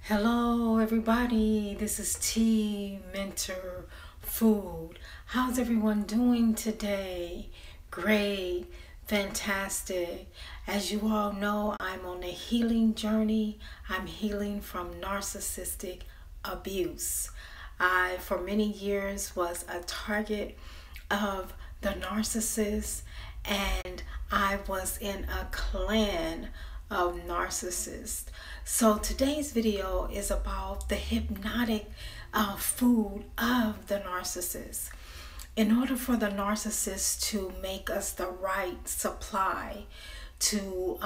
Hello, everybody. This is T Mentor Food. How's everyone doing today? Great, fantastic. As you all know, I'm on a healing journey. I'm healing from narcissistic abuse. I, for many years, was a target of the narcissist, and I was in a clan of narcissists. So today's video is about the hypnotic food of the narcissist. In order for the narcissist to make us the right supply to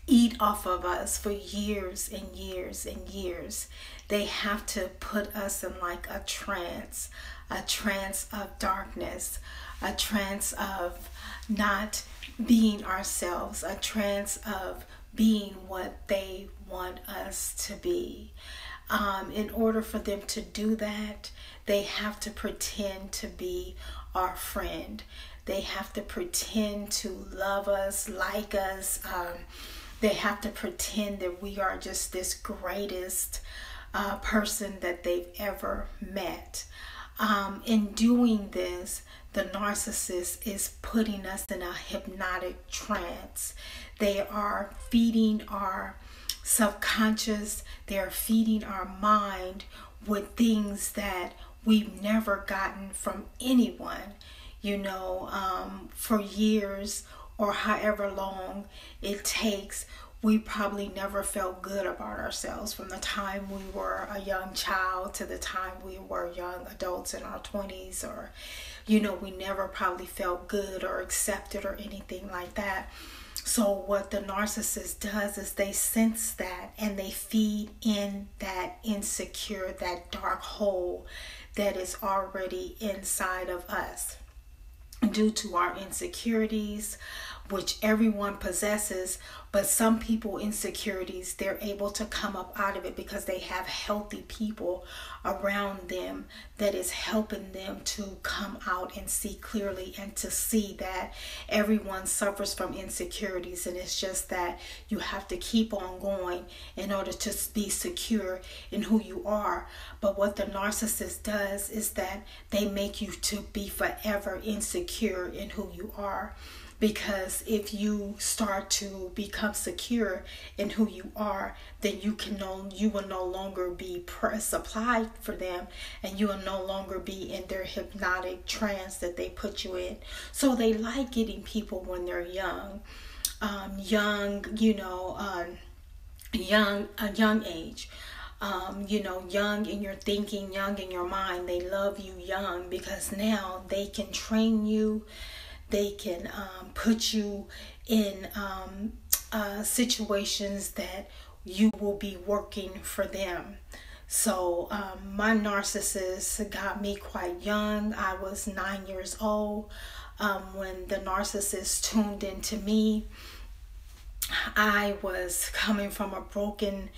eat off of us for years and years and years, they have to put us in like a trance of darkness, a trance of not being ourselves, a trance of being what they want us to be. In order for them to do that, they have to pretend to be our friend. They have to pretend to love us, like us. They have to pretend that we are just this greatest person that they've ever met. In doing this, the narcissist is putting us in a hypnotic trance. They are feeding our subconscious, they are feeding our mind with things that we've never gotten from anyone, for years or however long it takes. We probably never felt good about ourselves from the time we were a young child to the time we were young adults in our 20s, or we never probably felt good or accepted or anything like that. So what the narcissist does is they sense that and they feed in that insecure, that dark hole that is already inside of us due to our insecurities, which everyone possesses. But some people, insecurities, they're able to come up out of it because they have healthy people around them that is helping them to come out and see clearly, and to see that everyone suffers from insecurities, and it's just that you have to keep on going in order to be secure in who you are. But what the narcissist does is that they make you to be forever insecure in who you are. Because if you start to become secure in who you are, then you will no longer be supplied for them, and you will no longer be in their hypnotic trance that they put you in. So they like getting people when they're young, a young age. Young in your thinking, young in your mind. They love you young because now they can train you. They can put you in situations that you will be working for them. So my narcissist got me quite young. I was 9 years old when the narcissist tuned into me. I was coming from a broken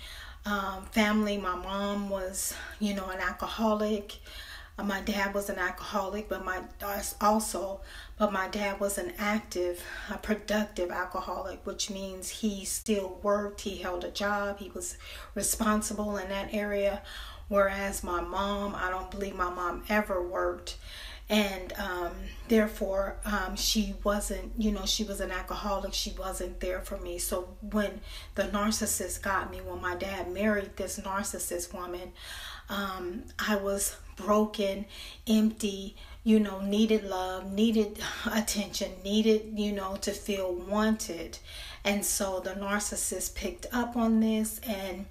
family. My mom was, an alcoholic. My dad was an alcoholic, but my dad was an active, productive alcoholic, which means he still worked, he held a job, he was responsible in that area. Whereas my mom, I don't believe my mom ever worked. And therefore, she wasn't, she was an alcoholic. She wasn't there for me. So when the narcissist got me, when my dad married this narcissist woman, I was broken, empty, needed love, needed attention, needed, to feel wanted. And so the narcissist picked up on this, and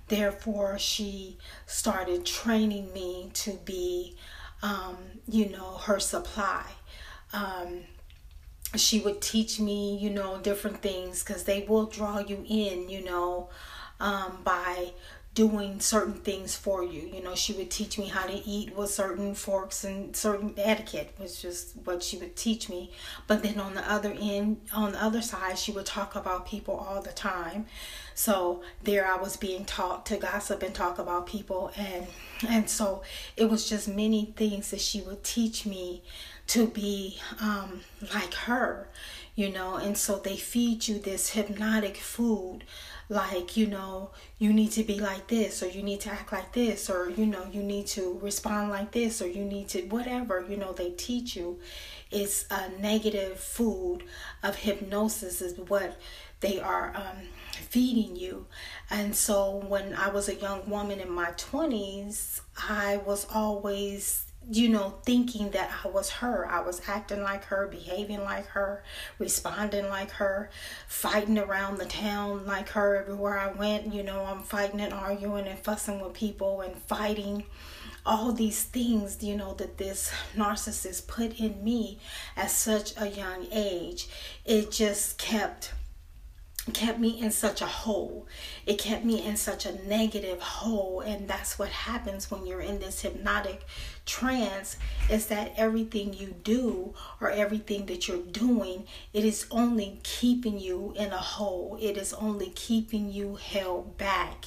therefore she started training me to be her supply. She would teach me, different things, because they will draw you in, by doing certain things for you. She would teach me how to eat with certain forks and certain etiquette, was just what she would teach me. But then on the other side, she would talk about people all the time. So there I was being taught to gossip and talk about people, and so it was just many things that she would teach me to be like her, you know. And so they feed you this hypnotic food, like, you know, you need to be like this, or you need to act like this, or, you know, you need to respond like this, or you need to whatever, you know, they teach you. It's a negative food of hypnosis is what they are feeding you. And so when I was a young woman in my 20s, I was always, you know, thinking that I was her. I was acting like her, behaving like her, responding like her, fighting around the town like her. Everywhere I went, you know, I'm fighting and arguing and fussing with people and fighting. All these things, you know, that this narcissist put in me at such a young age, it just kept me in such a hole. It kept me in such a negative hole. And that's what happens when you're in this hypnotic trance, is that everything you do or everything that you're doing, it is only keeping you in a hole. It is only keeping you held back.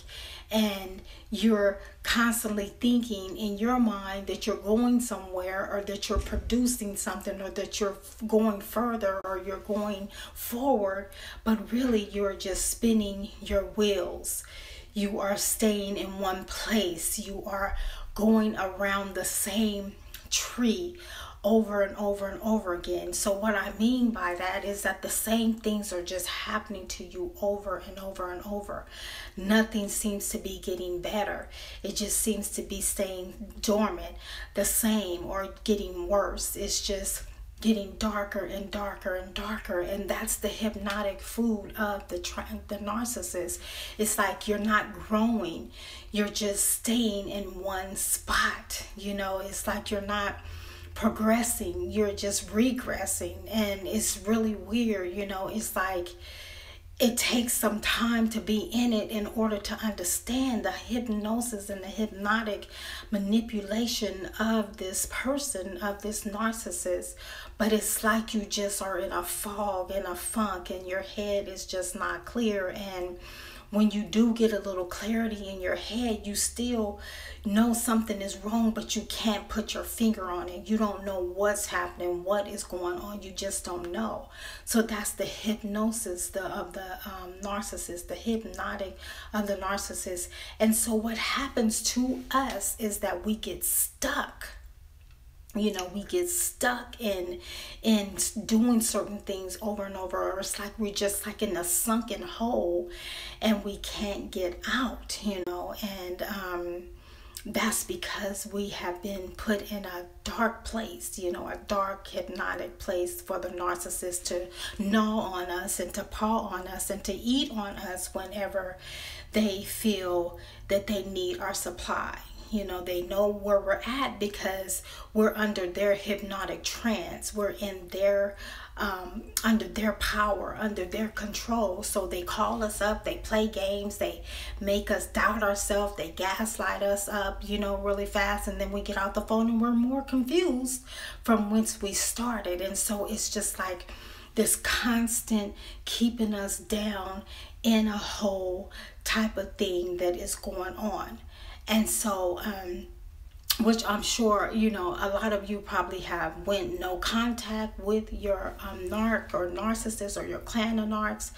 And you're constantly thinking in your mind that you're going somewhere, or that you're producing something, or that you're going further, or you're going forward, but really you're just spinning your wheels. You are staying in one place. You are going around the same tree over and over and over again. So what I mean by that is that the same things are just happening to you over and over and over. Nothing seems to be getting better. It just seems to be staying dormant, the same, or getting worse. It's just getting darker and darker and darker. And that's the hypnotic food of the narcissist. It's like you're not growing. You're just staying in one spot. You know, it's like you're not progressing, you're just regressing. And it's really weird, you know. It's like it takes some time to be in it in order to understand the hypnosis and the hypnotic manipulation of this person, of this narcissist. But it's like you just are in a fog, in a funk, and your head is just not clear. And when you do get a little clarity in your head, you still know something is wrong, but you can't put your finger on it. You don't know what's happening, what is going on. You just don't know. So that's the hypnosis of the narcissist, the hypnotic of the narcissist. And so what happens to us is that we get stuck. You know, we get stuck in doing certain things over and over. Or it's like we're just like in a sunken hole and we can't get out, you know. And that's because we have been put in a dark place, you know, a dark hypnotic place for the narcissist to gnaw on us and to paw on us and to eat on us whenever they feel that they need our supply. You know, they know where we're at because we're under their hypnotic trance. We're in their, under their power, under their control. So they call us up, they play games, they make us doubt ourselves, they gaslight us up, you know, really fast. And then we get out the phone and we're more confused from whence we started. And so it's just like this constant keeping us down in a hole type of thing that is going on. And so, which I'm sure, you know, a lot of you probably have went no contact with your narc or narcissist or your clan of narcs.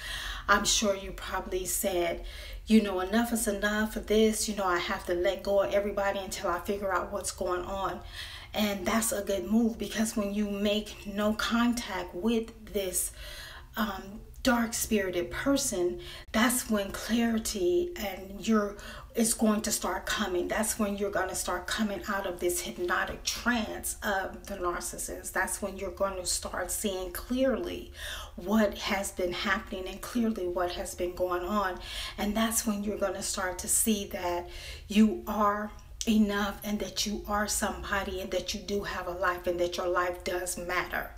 I'm sure you probably said, you know, enough is enough of this. You know, I have to let go of everybody until I figure out what's going on. And that's a good move, because when you make no contact with this dark spirited person, that's when clarity and is going to start coming. That's when you're going to start coming out of this hypnotic trance of the narcissist. That's when you're going to start seeing clearly what has been happening and clearly what has been going on. And that's when you're going to start to see that you are enough and that you are somebody and that you do have a life and that your life does matter.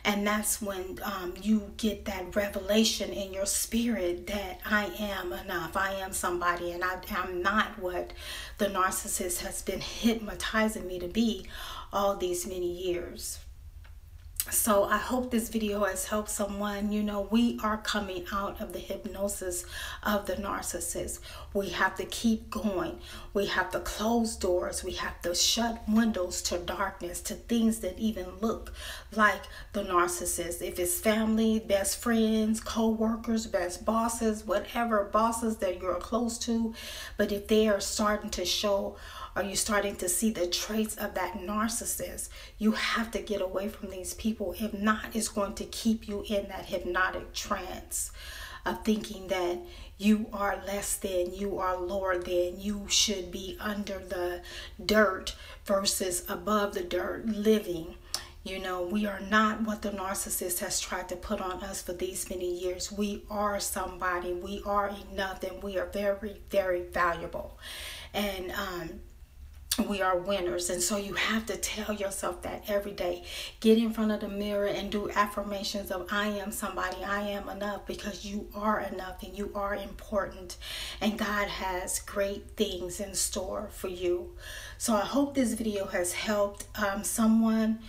And that's when you get that revelation in your spirit that I am enough, I am somebody, and I'm not what the narcissist has been hypnotizing me to be all these many years. So I hope this video has helped someone. You know, we are coming out of the hypnosis of the narcissist. We have to keep going. We have to close doors. We have to shut windows to darkness, to things that even look like the narcissist. If it's family, best friends, co-workers, best bosses, whatever bosses that you're close to. But if they are starting to show, are you starting to see the traits of that narcissist, you have to get away from these people. If not, it's going to keep you in that hypnotic trance of thinking that you are less than, you are lower than, you should be under the dirt versus above the dirt living. You know, we are not what the narcissist has tried to put on us for these many years. We are somebody, we are enough, and we are very, very valuable. And we are winners. And so you have to tell yourself that every day. Get in front of the mirror and do affirmations of I am somebody, I am enough, because you are enough and you are important, and God has great things in store for you. So I hope this video has helped someone.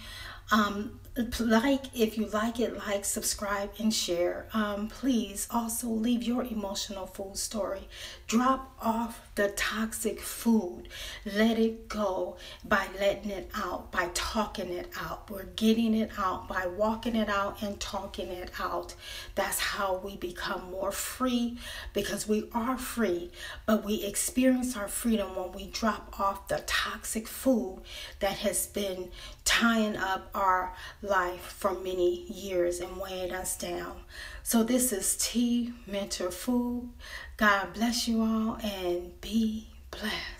If you like it, like, subscribe, and share. Please also leave your emotional food story. Drop off the toxic food. Let it go by letting it out, by talking it out. We're getting it out by walking it out and talking it out. That's how we become more free, because we are free, but we experience our freedom when we drop off the toxic food that has been tying up our life for many years and weighing us down. So this is T Mentor Foood. God bless you all and be blessed.